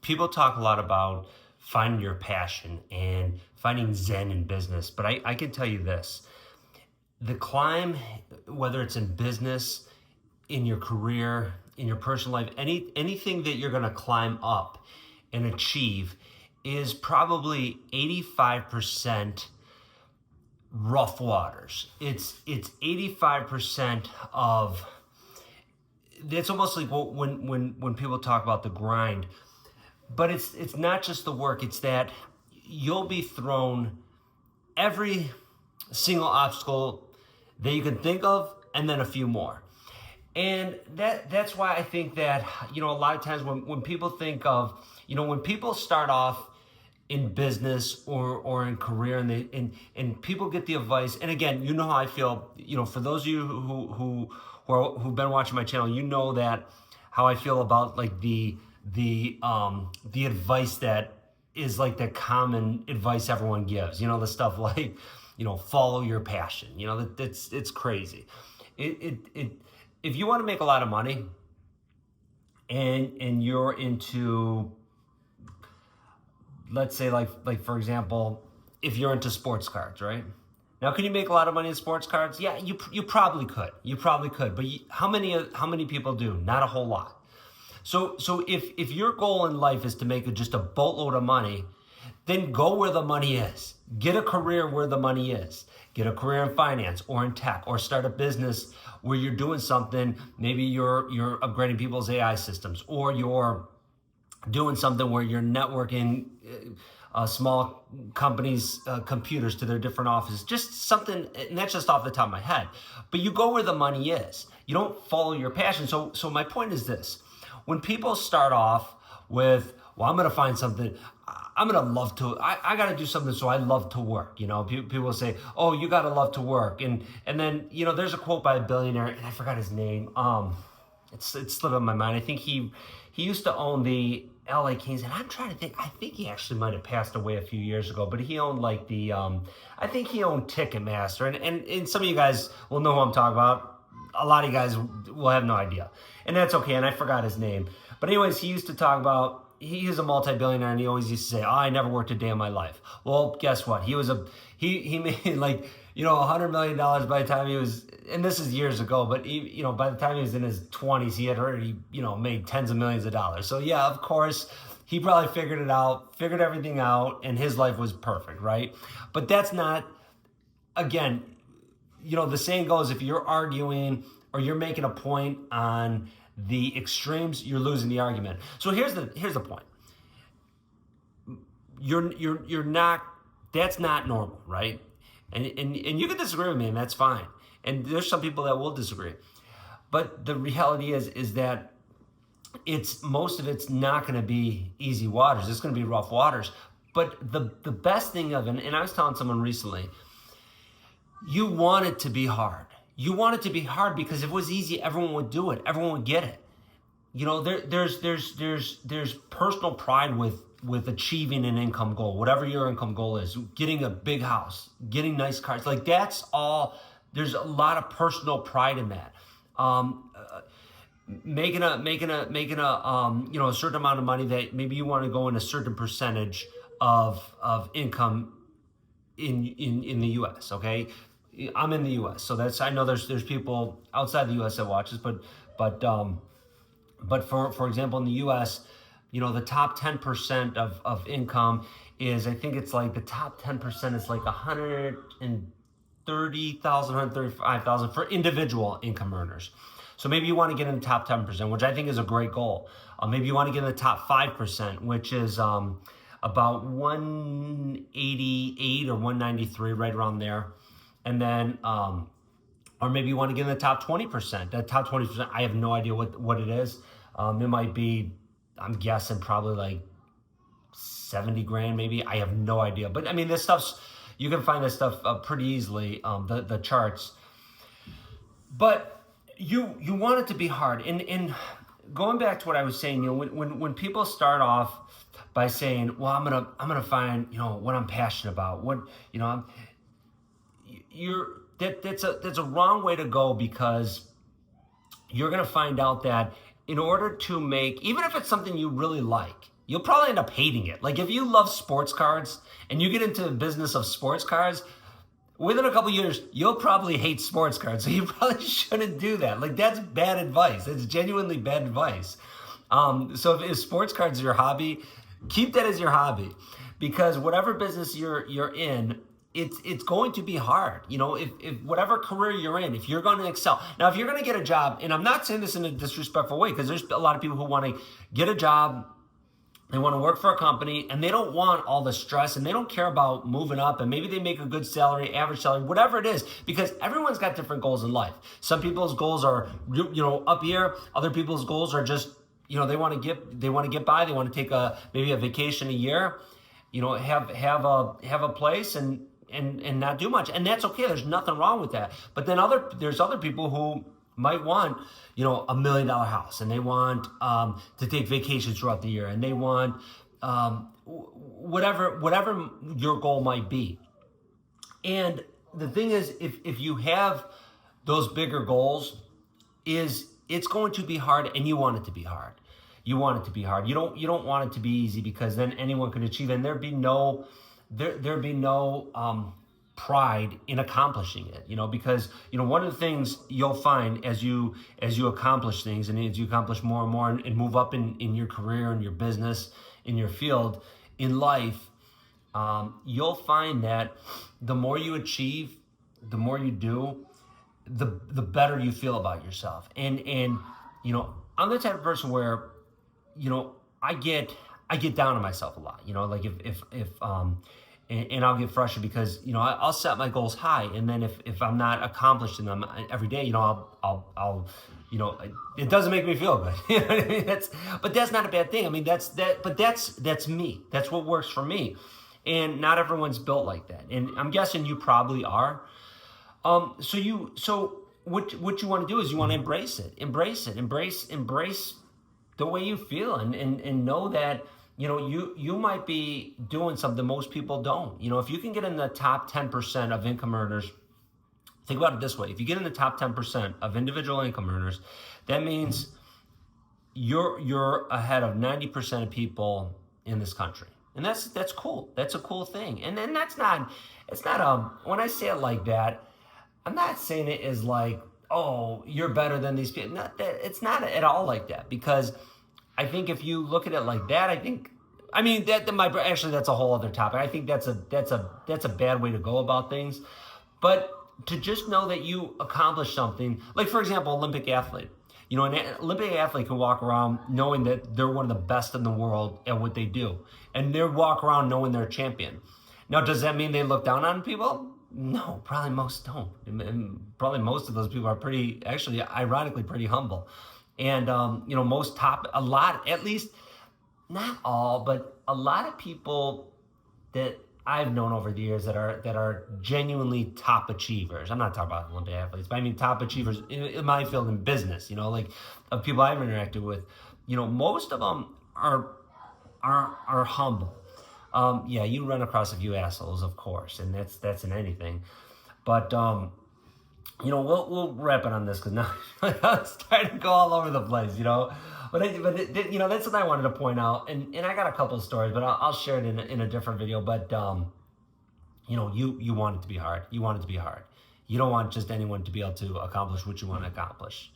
people talk a lot about finding your passion and finding Zen in business, but I can tell you this. The climb, whether it's in business, in your career, in your personal life, anything that you're gonna climb up and achieve is probably 85% rough waters. It's 85% of, it's almost like when people talk about the grind, but it's not just the work, it's that you'll be thrown every single obstacle that you can think of, and then a few more. And that's why I think that, a lot of times when people think of, when people start off in business or in career and people get the advice, and again, you know how I feel, for those of you who've been watching my channel, you know that how I feel about like the advice that is like the common advice everyone gives, the stuff like, follow your passion, it's crazy. If you want to make a lot of money and you're into, let's say like for example, if you're into sports cards, right? Now, can you make a lot of money in sports cards? Yeah, you probably could. But how many people do? Not a whole lot. So if your goal in life is to make just a boatload of money, then go where the money is. Get a career where the money is. Get a career in finance or in tech, or start a business where you're doing something. Maybe you're upgrading people's AI systems, or you're doing something where you're networking small companies' computers to their different offices. Just something, and that's just off the top of my head. But you go where the money is. You don't follow your passion. So my point is this. When people start off with, well, I'm going to find something, I'm going to love to, I got to do something so I love to work. People say, oh, you got to love to work. And then, there's a quote by a billionaire, and I forgot his name. It's slipped on my mind. I think he used to own the LA Kings, and I'm trying to think, I think he actually might have passed away a few years ago, but he owned like the, I think he owned Ticketmaster, and some of you guys will know who I'm talking about. A lot of you guys will have no idea, and that's okay, and I forgot his name. But anyways, he used to talk about, he is a multi-billionaire, and he always used to say, oh, I never worked a day in my life. Well, guess what? He made like, $100 million by the time he was, and this is years ago, but by the time he was in his 20s, he had already, made tens of millions of dollars. So yeah, of course, he probably figured everything out, and his life was perfect, right? But that's not, again, the saying goes, if you're arguing or you're making a point on the extremes, you're losing the argument. So here's the point. You're not, that's not normal, right? And you can disagree with me, and that's fine. And there's some people that will disagree. But the reality is that most of it's not going to be easy waters. It's going to be rough waters. But the best thing of it, and I was telling someone recently, you want it to be hard. You want it to be hard because if it was easy, everyone would do it. Everyone would get it. There's personal pride with achieving an income goal, whatever your income goal is, getting a big house, getting nice cars. Like that's all. There's a lot of personal pride in that. Making a a certain amount of money that maybe you want to go in a certain percentage of income in the U.S. Okay, I'm in the U.S., so that's, I know there's people outside the U.S. that watch this, but for example, in the U.S., the top 10% of income is, I think it's like the top 10% is like 130,000, 135,000 for individual income earners. So maybe you want to get in the top 10%, which I think is a great goal. Maybe you want to get in the top 5%, which is about 188 or 193, right around there. And then, or maybe you want to get in the top 20%. That top 20%, I have no idea what it is. It might be, I'm guessing probably like 70 grand maybe. I have no idea. But I mean, this stuff's, you can find this stuff pretty easily, the charts. But you want it to be hard. And going back to what I was saying, when people start off by saying, well, I'm gonna find, what I'm passionate about, that's a wrong way to go, because you're gonna find out that in order to make, even if it's something you really like, you'll probably end up hating it. Like if you love sports cards and you get into the business of sports cards, within a couple years, you'll probably hate sports cards. So you probably shouldn't do that. Like that's bad advice. That's genuinely bad advice. So if sports cards are your hobby, keep that as your hobby, because whatever business you're in, it's going to be hard. You know, if whatever career you're in, if you're going to excel. Now, if you're going to get a job, and I'm not saying this in a disrespectful way, because there's a lot of people who want to get a job, they want to work for a company, and they don't want all the stress, and they don't care about moving up, and maybe they make a good salary, average salary, whatever it is, because everyone's got different goals in life. Some people's goals are, you know, up here. Other people's goals are just, you know, they want to get by. They want to take maybe a vacation a year, you know, have a place and not do much, and that's okay. There's nothing wrong with that. But then there's other people who might want, you know, $1 million house, and they want to take vacations throughout the year, and they want whatever your goal might be. And the thing is, if you have those bigger goals, it's going to be hard, and you want it to be hard. You want it to be hard. You don't want it to be easy, because then anyone can achieve it, and there'd be no pride in accomplishing it, you know, because, you know, one of the things you'll find as you accomplish things, and as you accomplish more and more and move up in your career, in your business, in your field, in life, you'll find that the more you achieve, the more you do, the better you feel about yourself. And you know, I'm the type of person where, you know, I get down on myself a lot, you know, like if and I'll get frustrated because, you know, I'll set my goals high, and then if I'm not accomplishing them every day, you know, I'll you know, it doesn't make me feel good. You know what I mean? But that's not a bad thing. I mean, that's me. That's what works for me. And not everyone's built like that. And I'm guessing you probably are. So what you want to do is you want to embrace it. Embrace the way you feel, and know that, you know, you might be doing something most people don't. You know, if you can get in the top 10% of income earners, think about it this way. If you get in the top 10% of individual income earners, that means you're ahead of 90% of people in this country. And that's cool. That's a cool thing. And then it's not when I say it like that, I'm not saying it as like, oh, you're better than these people. It's not at all like that, because I think if you look at it like that, that's a whole other topic. I think that's a bad way to go about things. But to just know that you accomplished something, like for example, Olympic athlete. You know, an Olympic athlete can walk around knowing that they're one of the best in the world at what they do, and they walk around knowing they're a champion. Now, does that mean they look down on people? No, probably most don't. And probably most of those people are pretty, actually, ironically, pretty humble. And, you know, at least, not all, but a lot of people that I've known over the years that are genuinely top achievers. I'm not talking about Olympic athletes, but I mean top achievers in my field, in business, you know, like of people I've interacted with, you know, most of them are humble. Yeah, you run across a few assholes, of course, and that's in anything. But, you know, we'll wrap it on this, because now I'm starting to go all over the place, you know. But you know, that's what I wanted to point out, and I got a couple of stories, but I'll share it in a different video. But you know, you want it to be hard. You want it to be hard. You don't want just anyone to be able to accomplish what you want to accomplish.